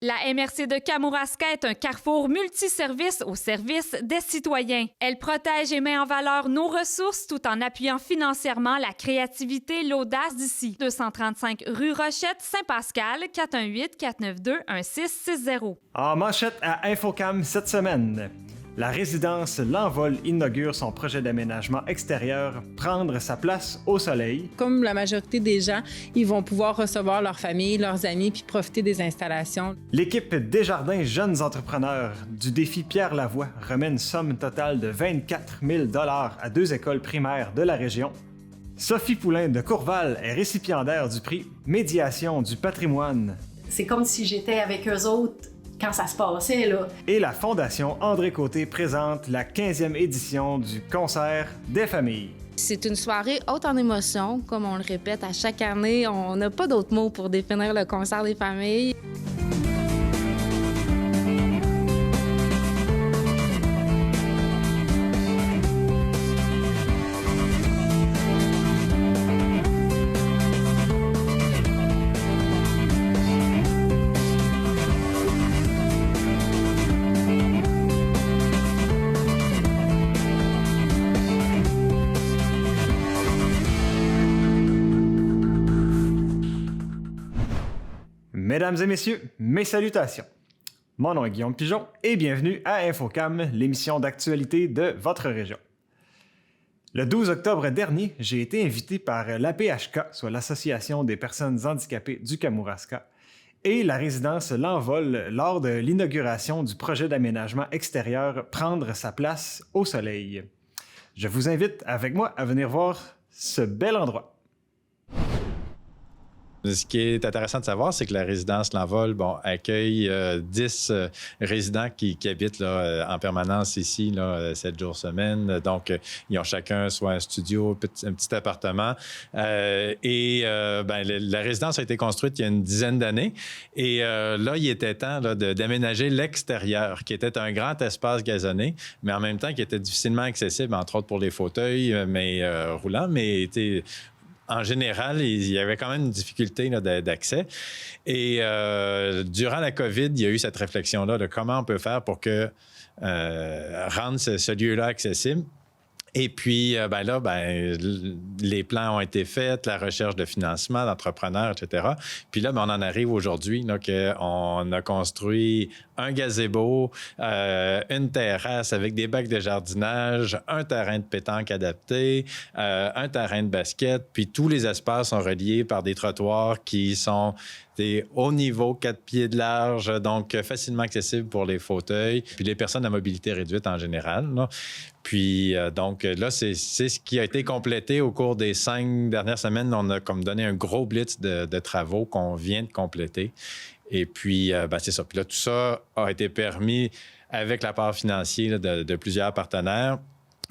La MRC de Kamouraska est un carrefour multiservice au service des citoyens. Elle protège et met en valeur nos ressources tout en appuyant financièrement la créativité et l'audace d'ici. 235 rue Rochette, Saint-Pascal, 418-492-1660. En manchette à Infocam cette semaine, la résidence L'Envol inaugure son projet d'aménagement extérieur Prendre sa place au soleil. Comme la majorité des gens, ils vont pouvoir recevoir leur famille, leurs amis, puis profiter des installations. L'équipe Desjardins Jeunes Entrepreneurs du défi Pierre Lavoie remet une somme totale de 24 000 $ à 2 écoles primaires de la région. Sophie Poulain de Courval est récipiendaire du prix Médiation du patrimoine. C'est comme si j'étais avec eux autres quand ça se passait, là. Et la Fondation André Côté présente la 15e édition du Concert des familles. C'est une soirée haute en émotions, comme on le répète à chaque année. On n'a pas d'autres mots pour définir le Concert des familles. Mesdames et messieurs, mes salutations. Mon nom est Guillaume Pigeon et bienvenue à Infocam, l'émission d'actualité de votre région. Le 12 octobre dernier, j'ai été invité par l'APHK, soit l'Association des personnes handicapées du Kamouraska, et la résidence L'Envol lors de l'inauguration du projet d'aménagement extérieur Prendre sa place au soleil. Je vous invite avec moi à venir voir ce bel endroit. Ce qui est intéressant de savoir, c'est que la résidence L'Envol accueille 10 résidents qui habitent là, en permanence ici, là, 7 jours semaine. Donc, ils ont chacun soit un studio, un petit appartement. La résidence a été construite il y a une dizaine d'années. Et là, il était temps là, d'aménager l'extérieur, qui était un grand espace gazonné, mais en même temps qui était difficilement accessible, entre autres pour les fauteuils roulants, mais en général, il y avait quand même une difficulté là, d'accès. Et durant la COVID, il y a eu cette réflexion-là de comment on peut faire pour rendre ce lieu-là accessible. Et puis, les plans ont été faits, la recherche de financement, d'entrepreneurs, etc. Puis là, on en arrive aujourd'hui, qu'on a construit un gazebo, une terrasse avec des bacs de jardinage, un terrain de pétanque adapté, un terrain de basket, puis tous les espaces sont reliés par des trottoirs qui sont des hauts niveaux, 4 pieds de large, donc facilement accessibles pour les fauteuils, puis les personnes à mobilité réduite en général, là. Puis, donc, là, c'est ce qui a été complété au cours des 5 dernières semaines. On a comme donné un gros blitz de travaux qu'on vient de compléter. Et puis, c'est ça. Puis là, tout ça a été permis avec l'apport financier là, de plusieurs partenaires.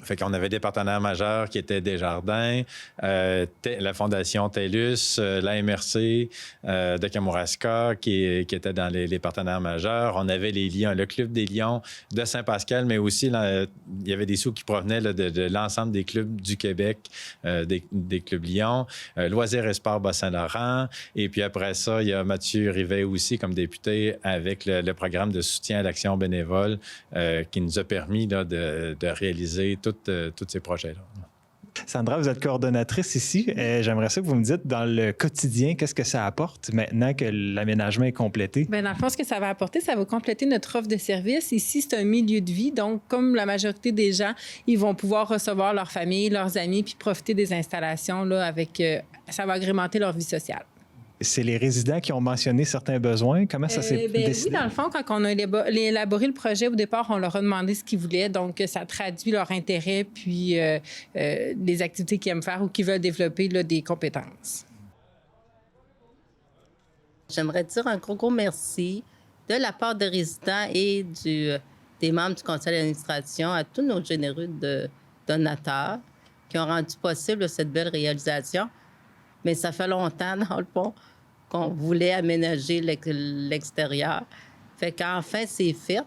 Fait qu'on avait des partenaires majeurs qui étaient Desjardins, la Fondation TELUS, la MRC de Kamouraska qui était dans les partenaires majeurs. On avait les Lions, le Club des Lions de Saint-Pascal, mais aussi là, il y avait des sous qui provenaient là, de l'ensemble des clubs du Québec, des clubs Lions, Loisirs et Sports Bas-Saint-Laurent. Et puis après ça, il y a Mathieu Rivet aussi comme député avec le programme de soutien à l'action bénévole qui nous a permis là, de réaliser tous ces projets-là. Sandra, vous êtes coordonnatrice ici. J'aimerais ça que vous me dites, dans le quotidien, qu'est-ce que ça apporte maintenant que l'aménagement est complété? Bien, dans le fond, ce que ça va apporter, ça va compléter notre offre de services. Ici, c'est un milieu de vie. Donc, comme la majorité des gens, ils vont pouvoir recevoir leur famille, leurs amis, puis profiter des installations là, avec... ça va agrémenter leur vie sociale. C'est les résidents qui ont mentionné certains besoins. Comment ça s'est décidé? Oui, dans le fond, quand on a élaboré le projet, au départ, on leur a demandé ce qu'ils voulaient. Donc, ça traduit leur intérêt puis des activités qu'ils aiment faire ou qu'ils veulent développer là, des compétences. J'aimerais dire un gros merci de la part des résidents et des membres du conseil d'administration à tous nos généreux donateurs qui ont rendu possible cette belle réalisation. Mais ça fait longtemps, dans le fond, qu'on voulait aménager l'extérieur. Fait qu'enfin, c'est fait.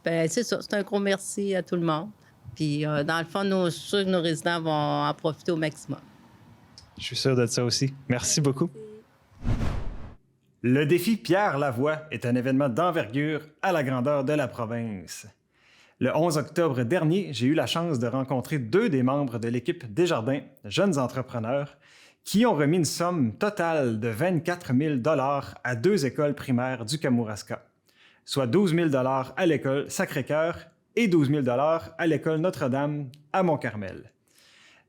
Bien, c'est ça. C'est un gros merci à tout le monde. Puis, dans le fond, je suis sûre que nos résidents vont en profiter au maximum. Je suis sûr de ça aussi. Merci beaucoup. Le défi Pierre Lavoie est un événement d'envergure à la grandeur de la province. Le 11 octobre dernier, j'ai eu la chance de rencontrer 2 des membres de l'équipe Desjardins, jeunes entrepreneurs, qui ont remis une somme totale de 24 000 $ à 2 écoles primaires du Kamouraska, soit 12 000 $ à l'école Sacré-Cœur et 12 000 $ à l'école Notre-Dame à Mont-Carmel.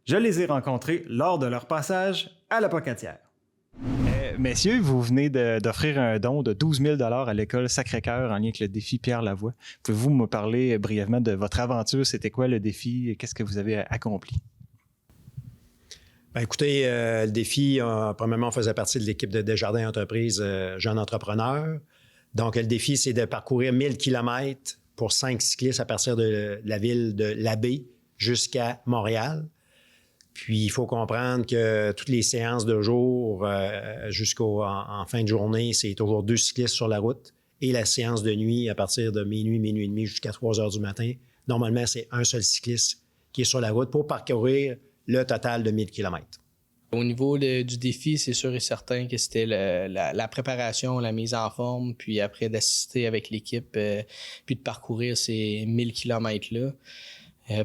Je les ai rencontrés lors de leur passage à la Pocatière. Messieurs, vous venez d'offrir un don de 12 000 $ à l'école Sacré-Cœur en lien avec le défi Pierre Lavoie. Pouvez-vous me parler brièvement de votre aventure? C'était quoi le défi et qu'est-ce que vous avez accompli? Bien, écoutez, le défi, premièrement, on faisait partie de l'équipe de Desjardins Entreprises Jeunes Entrepreneurs. Donc, le défi, c'est de parcourir 1000 km pour 5 cyclistes à partir de la ville de Labbé jusqu'à Montréal. Puis, il faut comprendre que toutes les séances de jour en fin de journée, c'est toujours 2 cyclistes sur la route. Et la séance de nuit, à partir de minuit et demi jusqu'à 3 heures du matin, normalement, c'est un seul cycliste qui est sur la route pour parcourir le total de 1000 km. Au niveau du défi, c'est sûr et certain que c'était la préparation, la mise en forme, puis après d'assister avec l'équipe, puis de parcourir ces 1000 km-là.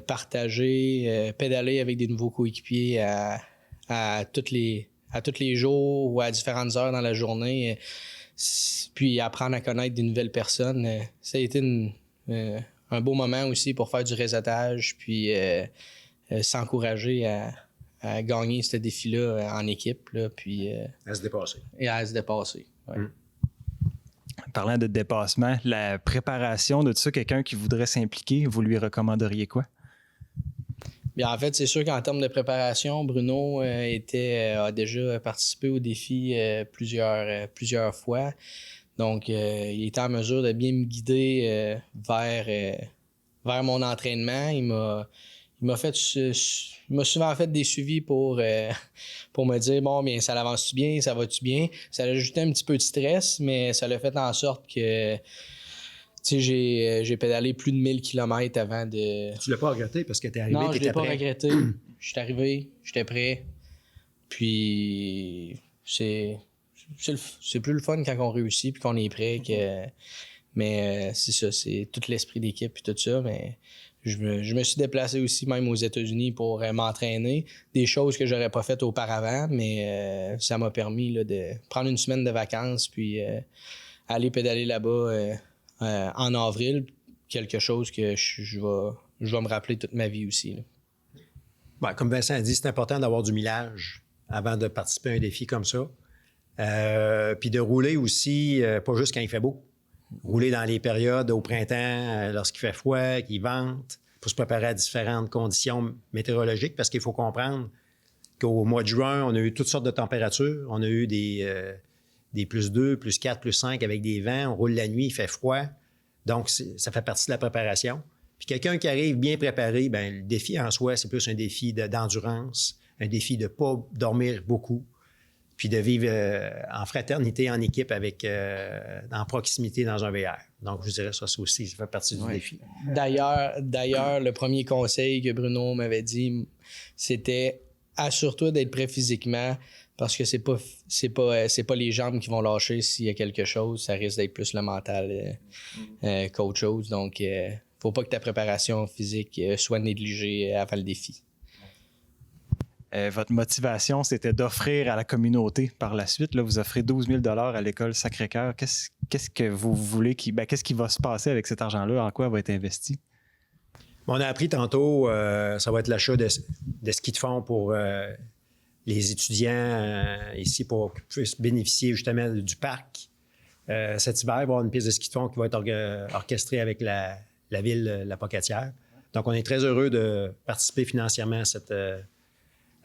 Partager, pédaler avec des nouveaux coéquipiers à tous les jours ou à différentes heures dans la journée, puis apprendre à connaître des nouvelles personnes. Ça a été un beau moment aussi pour faire du réseautage, puis s'encourager à gagner ce défi-là en équipe, là, puis À se dépasser. Et à se dépasser. Ouais. Parlant de dépassement, la préparation de tout ça, quelqu'un qui voudrait s'impliquer, vous lui recommanderiez quoi? Bien, en fait, c'est sûr qu'en termes de préparation, Bruno a déjà participé au défi plusieurs fois. Donc, il était en mesure de bien me guider vers mon entraînement. Il m'a souvent fait des suivis pour me dire, bon, bien, ça l'avance-tu bien, ça va-tu bien? Ça a ajouté un petit peu de stress, mais ça l'a fait en sorte que, tu sais, j'ai pédalé plus de 1000 km avant de... Tu l'as pas regretté parce que tu es arrivé, Non, je t'étais l'ai pas prêt. regretté. Je suis arrivé, j'étais prêt. Puis, c'est plus le fun quand on réussit puis qu'on est prêt que... Mais c'est ça, c'est tout l'esprit d'équipe et tout ça, mais... Je me suis déplacé aussi même aux États-Unis pour m'entraîner. Des choses que j'aurais pas faites auparavant, mais ça m'a permis là, de prendre une semaine de vacances puis aller pédaler là-bas en avril. Quelque chose que je vais me rappeler toute ma vie aussi. Là. Ben, comme Vincent a dit, c'est important d'avoir du millage avant de participer à un défi comme ça. Puis de rouler aussi, pas juste quand il fait beau. Rouler dans les périodes au printemps, lorsqu'il fait froid, qu'il vente, pour se préparer à différentes conditions météorologiques, parce qu'il faut comprendre qu'au mois de juin, on a eu toutes sortes de températures. On a eu des plus 2, plus 4, plus 5 avec des vents. On roule la nuit, il fait froid. Donc, ça fait partie de la préparation. Puis quelqu'un qui arrive bien préparé, bien, le défi en soi, c'est plus un défi d'endurance, un défi de ne pas dormir beaucoup, puis de vivre en fraternité, en équipe, en proximité dans un VR. Donc, je dirais ça aussi, ça fait partie du défi. D'ailleurs, le premier conseil que Bruno m'avait dit, c'était « Assure-toi d'être prêt physiquement parce que c'est pas les jambes qui vont lâcher s'il y a quelque chose. Ça risque d'être plus le mental qu'autre chose. Donc, faut pas que ta préparation physique soit négligée avant le défi. » Votre motivation, c'était d'offrir à la communauté par la suite. Là, vous offrez 12 000 $ à l'école Sacré-Cœur. Qu'est-ce que vous voulez qu'est-ce qui va se passer avec cet argent-là? En quoi va être investi? On a appris tantôt, ça va être l'achat de ski de fond pour les étudiants ici pour qu'ils puissent bénéficier justement du parc. Cet hiver, il va y avoir une piste de ski de fond qui va être orchestrée avec la ville La Pocatière. Donc, on est très heureux de participer financièrement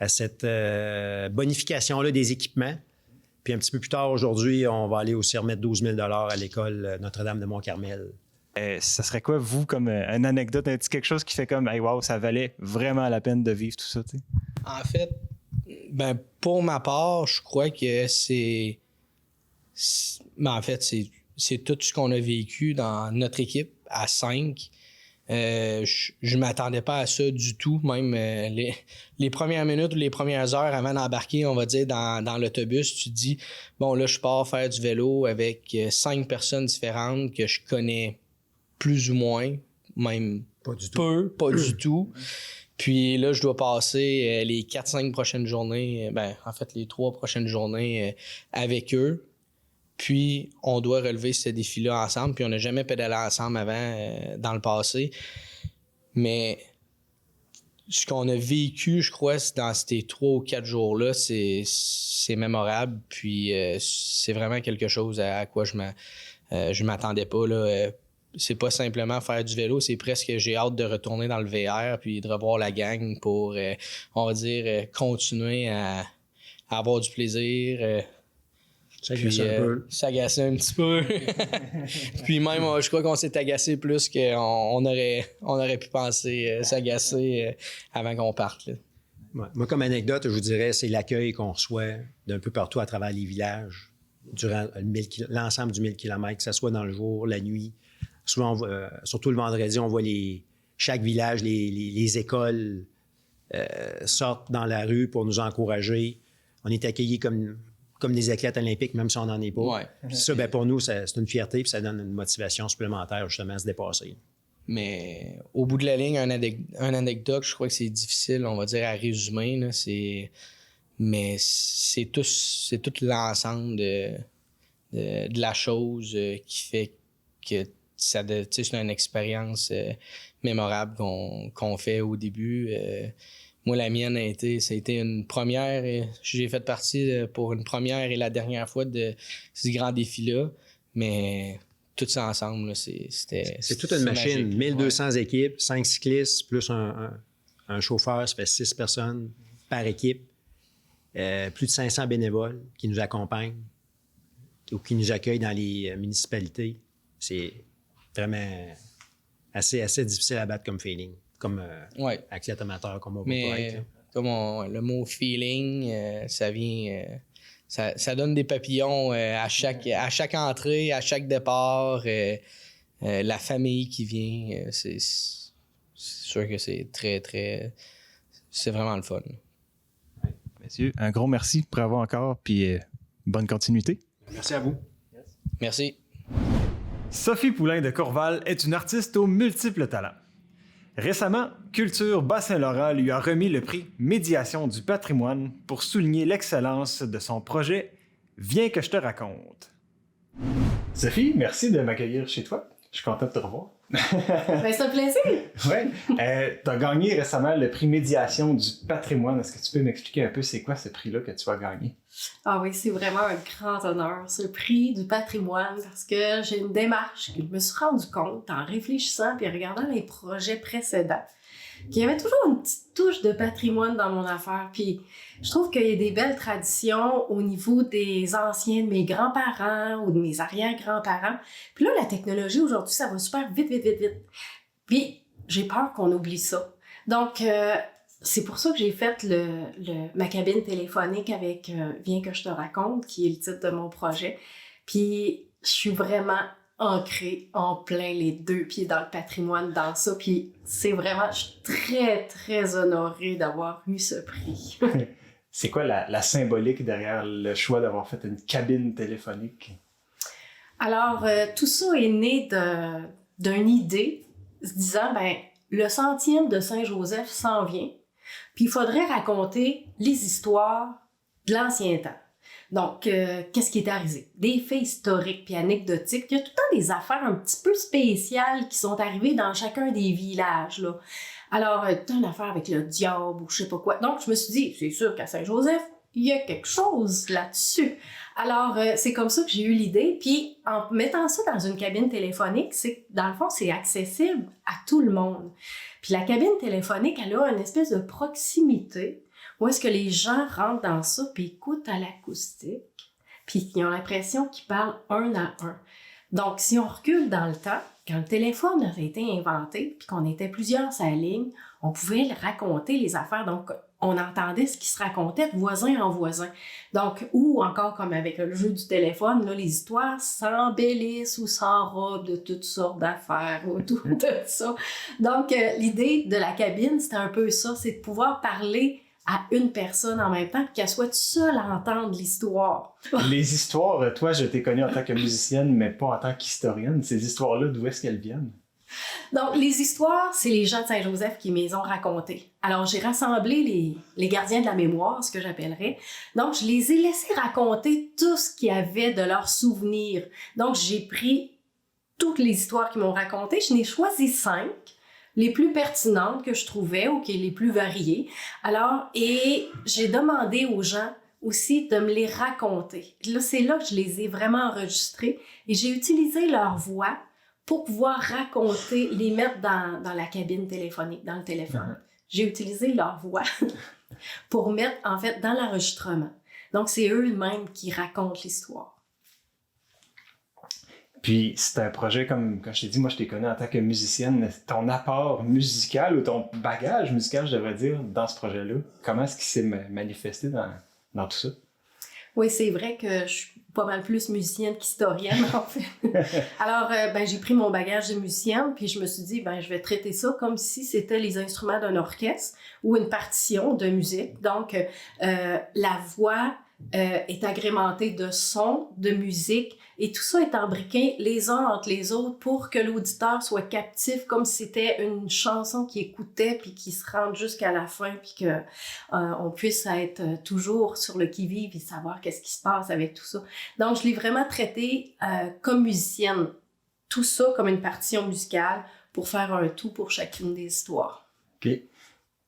à cette bonification-là des équipements. Puis un petit peu plus tard, aujourd'hui, on va aller aussi remettre 12 000 $ à l'école Notre-Dame de Mont-Carmel. Ça serait quoi, vous, comme une anecdote, quelque chose qui fait comme « Hey, wow, ça valait vraiment la peine de vivre tout ça », tu sais? En fait, ben, pour ma part, je crois que c'est tout ce qu'on a vécu dans notre équipe à 5. Je m'attendais pas à ça du tout. Même les premières minutes ou les premières heures avant d'embarquer, on va dire, dans l'autobus, tu te dis, bon, là, je pars faire du vélo avec 5 personnes différentes que je connais plus ou moins, même pas du tout. Puis là, je dois passer les 4-5 prochaines journées, en fait, les 3 prochaines journées avec eux. Puis, on doit relever ce défi-là ensemble. Puis, on n'a jamais pédalé ensemble avant, dans le passé. Mais ce qu'on a vécu, je crois, dans ces 3 ou 4 jours-là, c'est mémorable. Puis, c'est vraiment quelque chose à quoi je m'attendais pas, là. C'est pas simplement faire du vélo, c'est presque j'ai hâte de retourner dans le VR puis de revoir la gang pour, on va dire, continuer à avoir du plaisir. S'agacer un petit peu. Puis même, je crois qu'on s'est agacé plus qu'on aurait pu penser s'agacer avant qu'on parte. Là. Ouais. Moi, comme anecdote, je vous dirais, c'est l'accueil qu'on reçoit d'un peu partout à travers les villages durant l'ensemble du 1000 km, que ce soit dans le jour, la nuit. Souvent, surtout le vendredi, on voit chaque village, les écoles sortent dans la rue pour nous encourager. On est accueillis comme des athlètes olympiques, même si on n'en est pas. Ouais. Puis ça, pour nous, c'est une fierté puis ça donne une motivation supplémentaire justement à se dépasser. Mais au bout de la ligne, un anecdote, je crois que c'est difficile, on va dire, à résumer. Là, mais c'est tout l'ensemble de la chose qui fait que c'est une expérience mémorable qu'on fait au début. Moi, la mienne ça a été une première. J'ai fait partie pour une première et la dernière fois de ce grand défi-là. Mais tout ça ensemble, c'était toute une machine. Magique. 1200 équipes, 5 cyclistes, plus un chauffeur, ça fait 6 personnes par équipe. Plus de 500 bénévoles qui nous accompagnent ou qui nous accueillent dans les municipalités. C'est vraiment assez difficile à battre comme feeling. Comme athlète amateur, comme on peut être. Comme le mot feeling, ça vient. Ça donne des papillons à chaque entrée, à chaque départ. La famille qui vient, c'est sûr que c'est très, très. C'est vraiment le fun. Messieurs, un gros merci pour avoir encore, puis bonne continuité. Merci à vous. Merci. Sophie Poulain de Courval est une artiste aux multiples talents. Récemment, Culture Bas-Saint-Laurent lui a remis le prix Médiation du patrimoine pour souligner l'excellence de son projet Viens que je te raconte. Sophie, merci de m'accueillir chez toi. Je suis content de te revoir. C'est un plaisir. Oui. Tu as gagné récemment le prix Médiation du patrimoine. Est-ce que tu peux m'expliquer un peu c'est quoi ce prix-là que tu as gagné? Ah oui, c'est vraiment un grand honneur, ce prix du patrimoine, parce que j'ai une démarche que je me suis rendu compte en réfléchissant puis en regardant les projets précédents, qu'il y avait toujours une petite touche de patrimoine dans mon affaire. Puis je trouve qu'il y a des belles traditions au niveau des anciens de mes grands-parents ou de mes arrière-grands-parents. Puis là, la technologie aujourd'hui, ça va super vite. Puis j'ai peur qu'on oublie ça. Donc, c'est pour ça que j'ai fait ma cabine téléphonique avec Viens que je te raconte, qui est le titre de mon projet. Puis je suis vraiment ancrée en plein les 2 pieds dans le patrimoine, dans ça. Puis c'est vraiment, je suis très, très honorée d'avoir eu ce prix. C'est quoi la symbolique derrière le choix d'avoir fait une cabine téléphonique? Alors, tout ça est né d'une idée, se disant, le 100e de Saint-Joseph s'en vient, puis il faudrait raconter les histoires de l'ancien temps. Donc, qu'est-ce qui est arrivé? Des faits historiques puis anecdotiques. Il y a tout le temps des affaires un petit peu spéciales qui sont arrivées dans chacun des villages, là. Alors, tout une affaire avec le diable ou je sais pas quoi. Donc, je me suis dit, c'est sûr qu'à Saint-Joseph, il y a quelque chose là-dessus. Alors, c'est comme ça que j'ai eu l'idée. Puis, en mettant ça dans une cabine téléphonique, dans le fond, c'est accessible à tout le monde. Puis, la cabine téléphonique, elle a une espèce de proximité où est-ce que les gens rentrent dans ça puis écoutent à l'acoustique, puis ils ont l'impression qu'ils parlent un à un. Donc, si on recule dans le temps, quand le téléphone avait été inventé puis qu'on était plusieurs sur la ligne, on pouvait raconter les affaires. Donc, on entendait ce qui se racontait de voisin en voisin. Donc, ou encore comme avec le jeu du téléphone, là, les histoires s'embellissent ou s'enrobent de toutes sortes d'affaires autour de ça. Donc, l'idée de la cabine, c'était un peu ça, c'est de pouvoir parler à une personne en même temps, qu'elle soit seule à entendre l'histoire. Les histoires, toi, je t'ai connue en tant que musicienne, mais pas en tant qu'historienne. Ces histoires-là, d'où est-ce qu'elles viennent? Donc, les histoires, c'est les gens de Saint-Joseph qui me les ont racontées. Alors, j'ai rassemblé les gardiens de la mémoire, ce que j'appellerais. Donc, je les ai laissés raconter tout ce qu'il y avait de leurs souvenirs. Donc, j'ai pris toutes les histoires qu'ils m'ont racontées. Je n'ai choisi 5, les plus pertinentes que je trouvais ou qui les plus variées. Alors, et j'ai demandé aux gens aussi de me les raconter. Là, c'est là que je les ai vraiment enregistrés et j'ai utilisé leur voix pour pouvoir raconter, les mettre dans la cabine téléphonique, dans le téléphone. J'ai utilisé leur voix pour mettre, en fait, dans l'enregistrement. Donc, c'est eux-mêmes qui racontent l'histoire. Puis, c'est un projet comme, quand je t'ai dit, moi, je t'ai connue en tant que musicienne. Ton apport musical ou ton bagage musical, je devrais dire, dans ce projet-là, comment est-ce qu'il s'est manifesté dans tout ça? Oui, c'est vrai que je suis pas mal plus musicienne qu'historienne, en fait. Alors, j'ai pris mon bagage de musicienne, puis je me suis dit, je vais traiter ça comme si c'était les instruments d'un orchestre ou une partition de musique. Donc, la voix est agrémentée de sons, de musique, et tout ça est imbriqué les uns entre les autres pour que l'auditeur soit captif, comme si c'était une chanson qu'il écoutait, puis qui se rende jusqu'à la fin, puis que on puisse être toujours sur le qui-vive et savoir qu'est-ce qui se passe avec tout ça. Donc, je l'ai vraiment traité comme musicienne, tout ça comme une partition musicale pour faire un tout pour chacune des histoires. OK.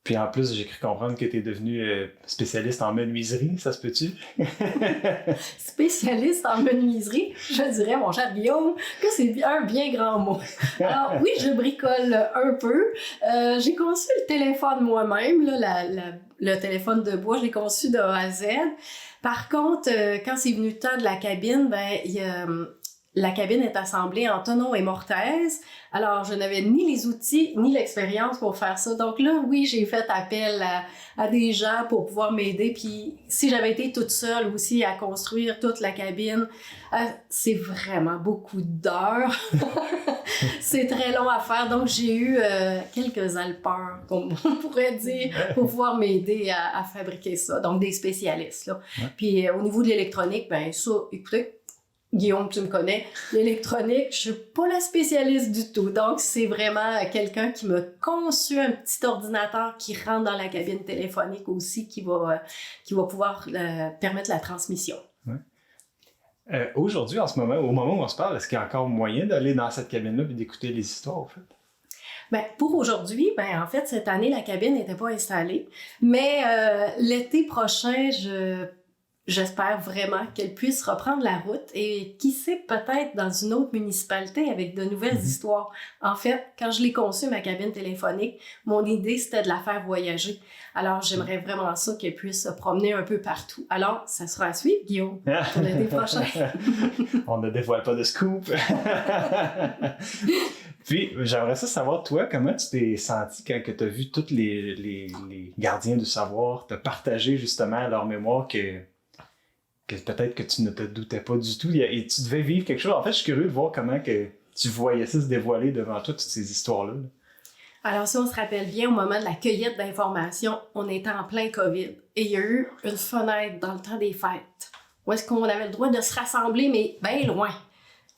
Puis en plus, j'ai cru comprendre que tu es devenue spécialiste en menuiserie, ça se peut-tu? Spécialiste en menuiserie, je dirais, mon cher Guillaume, que c'est un bien grand mot. Alors oui, je bricole un peu. J'ai conçu le téléphone moi-même, là, le téléphone de bois, je l'ai conçu de A à Z. Par contre, quand c'est venu le temps de la cabine, la cabine est assemblée en tonneaux et mortaise. Alors, je n'avais ni les outils ni l'expérience pour faire ça. Donc là, oui, j'ai fait appel à des gens pour pouvoir m'aider. Puis si j'avais été toute seule aussi à construire toute la cabine, c'est vraiment beaucoup d'heures. C'est très long à faire. Donc, j'ai eu quelques alpeurs, comme on pourrait dire, pour pouvoir m'aider à fabriquer ça. Donc, des spécialistes, là. Ouais. Puis au niveau de l'électronique, ça, écoutez, Guillaume, tu me connais, l'électronique, je suis pas la spécialiste du tout. Donc, c'est vraiment quelqu'un qui m'a conçu un petit ordinateur qui rentre dans la cabine téléphonique aussi, qui va pouvoir permettre la transmission. Ouais. Aujourd'hui, en ce moment, au moment où on se parle, est-ce qu'il y a encore moyen d'aller dans cette cabine-là et d'écouter les histoires, en fait? Pour aujourd'hui, en fait, cette année, la cabine n'était pas installée. Mais l'été prochain, j'espère vraiment qu'elle puisse reprendre la route et qui sait, peut-être dans une autre municipalité avec de nouvelles histoires. En fait, quand je l'ai conçue, ma cabine téléphonique, mon idée, c'était de la faire voyager. Alors, j'aimerais vraiment ça qu'elle puisse se promener un peu partout. Alors, ça sera à suivre, Guillaume, pour l'été prochain. On ne dévoile pas de scoop. Puis, j'aimerais ça savoir, toi, comment tu t'es senti quand tu as vu tous les gardiens du savoir te partager justement leur mémoire que peut-être que tu ne te doutais pas du tout et tu devais vivre quelque chose. En fait, je suis curieux de voir comment que tu voyais ça se dévoiler devant toi, toutes ces histoires-là. Alors, si on se rappelle bien, au moment de la cueillette d'informations, on était en plein COVID et il y a eu une fenêtre dans le temps des fêtes où est-ce qu'on avait le droit de se rassembler, mais bien loin.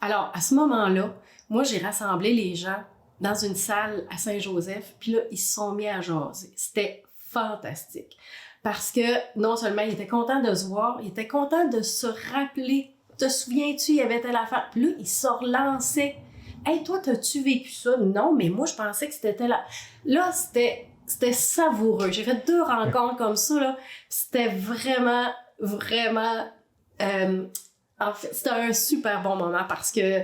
Alors, à ce moment-là, moi, j'ai rassemblé les gens dans une salle à Saint-Joseph, puis là, ils se sont mis à jaser. C'était fantastique. Parce que non seulement ils étaient contents de se voir, ils étaient contents de se rappeler. Te souviens-tu, il y avait telle affaire? Puis là, ils se relançaient. Hey, toi, t'as-tu vécu ça? Non, mais moi, je pensais que c'était là. Là, c'était savoureux. J'ai fait 2 rencontres comme ça, là. C'était vraiment, vraiment... en fait, c'était un super bon moment parce que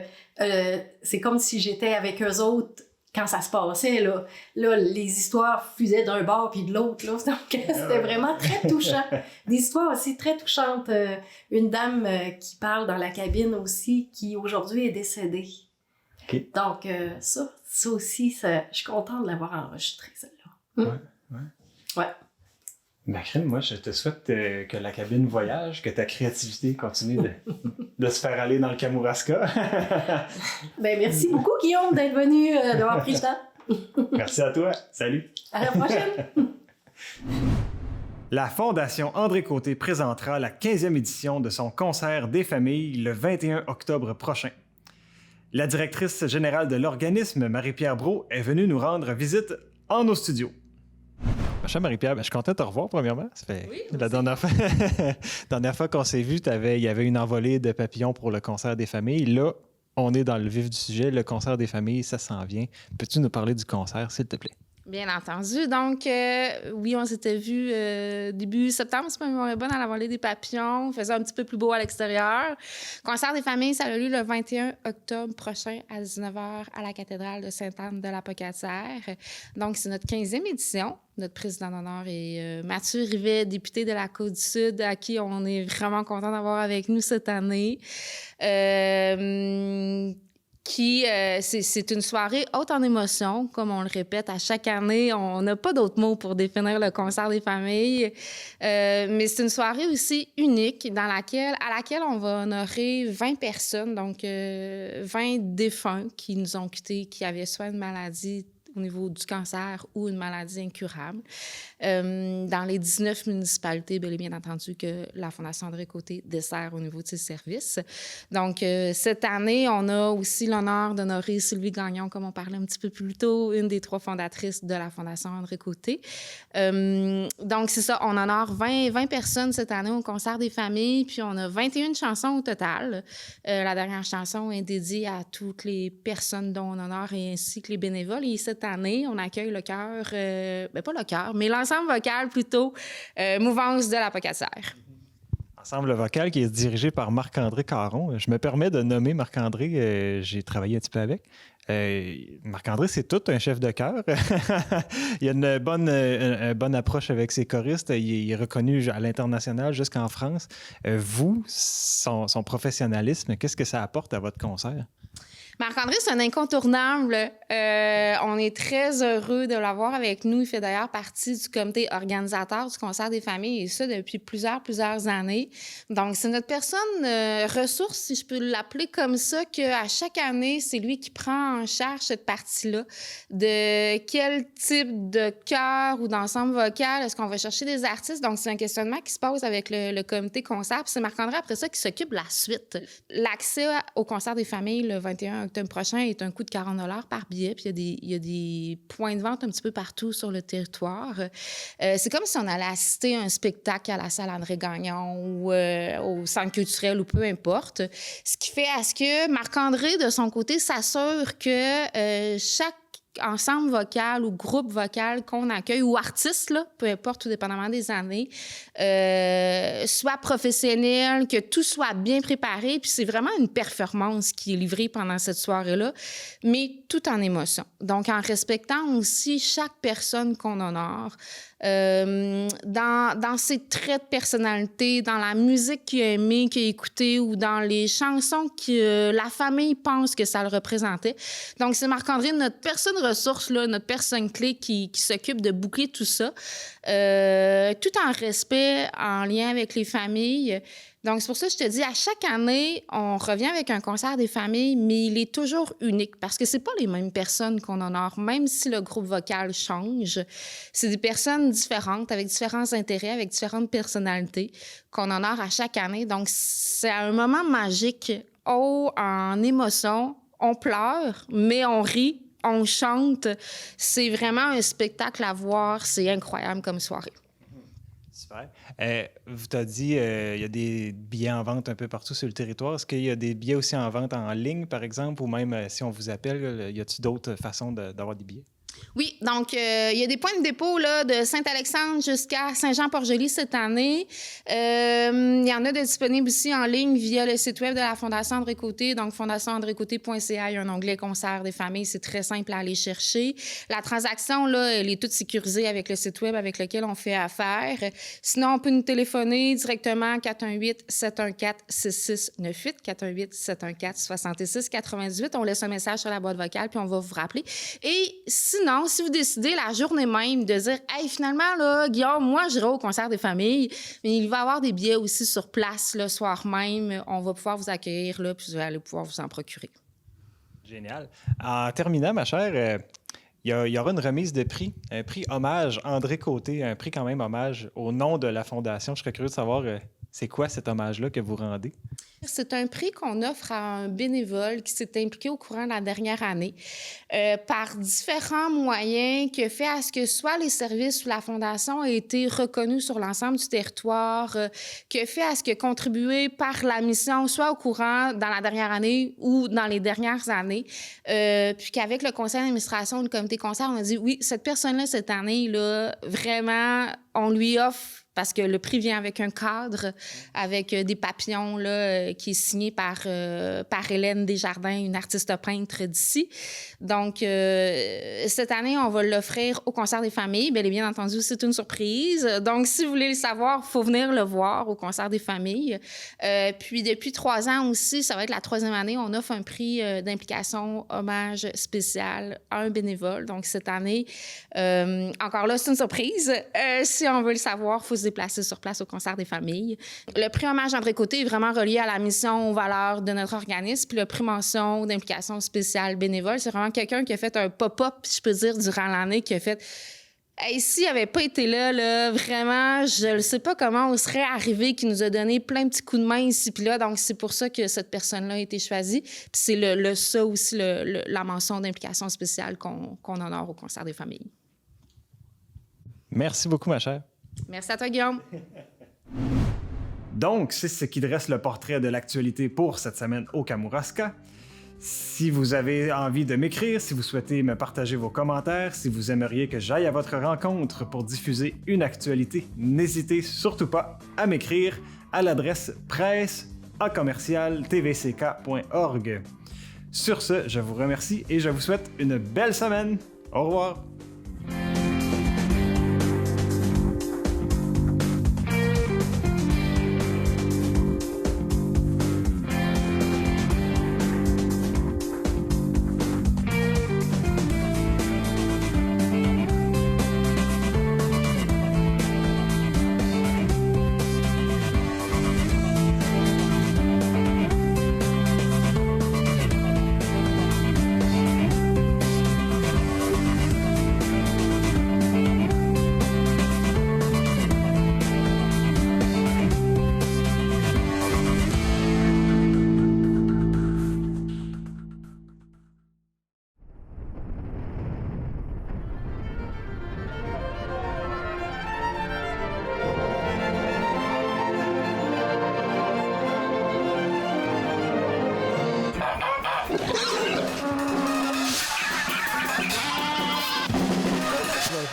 c'est comme si j'étais avec eux autres quand ça se passait, là, les histoires fusaient d'un bord puis de l'autre, là. Donc, c'était vraiment très touchant. Des histoires aussi très touchantes. Une dame qui parle dans la cabine aussi, qui aujourd'hui est décédée. Okay. Donc, ça aussi, je suis contente de l'avoir enregistré, celle-là. Ouais. Macrim, moi, je te souhaite que la cabine voyage, que ta créativité continue de se faire aller dans le Kamouraska. Ben, merci beaucoup, Guillaume, d'être venu, d'avoir pris le temps. Merci à toi. Salut. À la prochaine. La Fondation André Côté présentera la 15e édition de son concert des familles le 21 octobre prochain. La directrice générale de l'organisme, Marie-Pierre Brault, est venue nous rendre visite en nos studios. Chère Marie-Pierre, je suis content de te revoir, premièrement. Ça fait la dernière fois qu'on s'est vu, il y avait une envolée de papillons pour le concert des familles. Là, on est dans le vif du sujet. Le concert des familles, ça s'en vient. Peux-tu nous parler du concert, s'il te plaît? Bien entendu. Donc, oui, on s'était vu début septembre, si ma mémoire est bonne, à la Vallée des Papillons. Il faisait un petit peu plus beau à l'extérieur. Concert des familles, ça a lieu le 21 octobre prochain à 19h à la cathédrale de Sainte-Anne-de-la-Pocatière. Donc, c'est notre 15e édition. Notre président d'honneur est Mathieu Rivet, député de la Côte-du-Sud, à qui on est vraiment content d'avoir avec nous cette année. C'est une soirée haute en émotions, comme on le répète à chaque année. On n'a pas d'autres mots pour définir le concert des familles. Mais c'est une soirée aussi unique à laquelle on va honorer 20 personnes, donc 20 défunts qui nous ont quittés, qui avaient soit une maladie au niveau du cancer ou une maladie incurable. Dans les 19 municipalités, bien entendu, que la Fondation André Côté dessert au niveau de ses services. Donc, cette année, on a aussi l'honneur d'honorer Sylvie Gagnon, comme on parlait un petit peu plus tôt, une des 3 fondatrices de la Fondation André Côté. Donc, c'est ça, on honore 20 personnes cette année au concert des familles, puis on a 21 chansons au total. La dernière chanson est dédiée à toutes les personnes dont on honore et ainsi que les bénévoles. Et cette année, on accueille le chœur, pas le chœur, mais l'ensemble vocal plutôt, Mouvance de la Pocatière. Ensemble vocal qui est dirigé par Marc-André Caron. Je me permets de nommer Marc-André, j'ai travaillé un petit peu avec. Marc-André, c'est tout un chef de chœur. Il a une bonne approche avec ses choristes. Il est reconnu à l'international jusqu'en France. Vous, son professionnalisme, qu'est-ce que ça apporte à votre concert? Marc-André, c'est un incontournable. On est très heureux de l'avoir avec nous. Il fait d'ailleurs partie du comité organisateur du concert des familles, et ça depuis plusieurs années. Donc, c'est notre personne ressource, si je peux l'appeler comme ça, qu'à chaque année, c'est lui qui prend en charge cette partie-là. De quel type de chœur ou d'ensemble vocal est-ce qu'on va chercher des artistes? Donc, c'est un questionnement qui se pose avec le comité concert. Puis c'est Marc-André, après ça, qui s'occupe de la suite. L'accès au concert des familles le 21 octobre prochain est un coût de 40 $ par billet. Puis il y a des points de vente un petit peu partout sur le territoire. C'est comme si on allait assister à un spectacle à la salle André Gagnon ou au centre culturel ou peu importe. Ce qui fait à ce que Marc-André, de son côté, s'assure que chaque ensemble vocal ou groupe vocal qu'on accueille ou artiste, là, peu importe, tout dépendamment des années, soit professionnel, que tout soit bien préparé. Puis c'est vraiment une performance qui est livrée pendant cette soirée-là, mais tout en émotion. Donc, en respectant aussi chaque personne qu'on honore, dans ses traits de personnalité, dans la musique qu'il a aimée, qu'il a écoutée ou dans les chansons que la famille pense que ça le représentait. Donc, c'est Marc-André, notre personne ressource, là, notre personne clé qui s'occupe de boucler tout ça, tout en respect, en lien avec les familles. Donc, c'est pour ça que je te dis, à chaque année, on revient avec un concert des familles, mais il est toujours unique parce que c'est pas les mêmes personnes qu'on honore, même si le groupe vocal change. C'est des personnes différentes, avec différents intérêts, avec différentes personnalités qu'on honore à chaque année. Donc, c'est un moment magique, haut en émotion. On pleure, mais on rit, on chante. C'est vraiment un spectacle à voir. C'est incroyable comme soirée. Super. Vous t'as dit, il y a des billets en vente un peu partout sur le territoire. Est-ce qu'il y a des billets aussi en vente en ligne, par exemple, ou même si on vous appelle, y a-t-il d'autres façons d'avoir des billets? Oui, donc il y a des points de dépôt là, de Saint-Alexandre jusqu'à Saint-Jean-Port-Joli cette année. Il y en a de disponibles aussi en ligne via le site web de la Fondation André Côté, donc fondationandrécôté.ca. Il y a un onglet concert des familles, c'est très simple à aller chercher. La transaction, là, elle est toute sécurisée avec le site web avec lequel on fait affaire. Sinon, on peut nous téléphoner directement 418-714-6698, 418-714-6698. On laisse un message sur la boîte vocale, puis on va vous rappeler. Et sinon, sinon, si vous décidez la journée même de dire « Hey, finalement, là, Guillaume, moi, j'irai au concert des familles », mais il va y avoir des billets aussi sur place le soir même. On va pouvoir vous accueillir là, puis vous allez pouvoir vous en procurer. Génial. En terminant, ma chère, il y aura une remise de prix, un prix hommage André Côté, un prix quand même hommage au nom de la Fondation. Je serais curieux de savoir c'est quoi cet hommage-là que vous rendez? C'est un prix qu'on offre à un bénévole qui s'est impliqué au courant de la dernière année par différents moyens qui fait à ce que soit les services ou la Fondation aient été reconnus sur l'ensemble du territoire, qui fait à ce que contribuer par la mission soit au courant dans la dernière année ou dans les dernières années, puis qu'avec le conseil d'administration ou le comité concert, on a dit oui, cette personne-là, cette année, là, vraiment, on lui offre parce que le prix vient avec un cadre, avec des papillons là, qui est signé par Hélène Desjardins, une artiste peintre d'ici. Donc, cette année, on va l'offrir au concert des familles. Bien entendu, c'est une surprise. Donc, si vous voulez le savoir, il faut venir le voir au concert des familles. Puis, depuis 3 ans aussi, ça va être la 3e année, on offre un prix d'implication hommage spécial à un bénévole. Donc, cette année, encore là, c'est une surprise. Si on veut le savoir, il faut se déplacer sur place au concert des familles. Le prix hommage André Côté est vraiment relié à la mission, aux valeurs de notre organisme. Puis le prix mention d'implication spéciale bénévole, c'est vraiment quelqu'un qui a fait un pop-up, je peux dire, durant l'année, qui a fait hey, s'il n'avait pas été là, vraiment, je ne sais pas comment on serait arrivé, qui nous a donné plein de petits coups de main ici puis là. Donc, c'est pour ça que cette personne-là a été choisie. Puis c'est ça aussi, la mention d'implication spéciale qu'on honore au concert des familles. Merci beaucoup, ma chère. Merci à toi, Guillaume. Donc, c'est ce qui dresse le portrait de l'actualité pour cette semaine au Kamouraska. Si vous avez envie de m'écrire, si vous souhaitez me partager vos commentaires, si vous aimeriez que j'aille à votre rencontre pour diffuser une actualité, n'hésitez surtout pas à m'écrire à l'adresse presse@tvck.org. Sur ce, je vous remercie et je vous souhaite une belle semaine. Au revoir.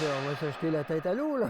On va s'acheter la tête à l'eau, là.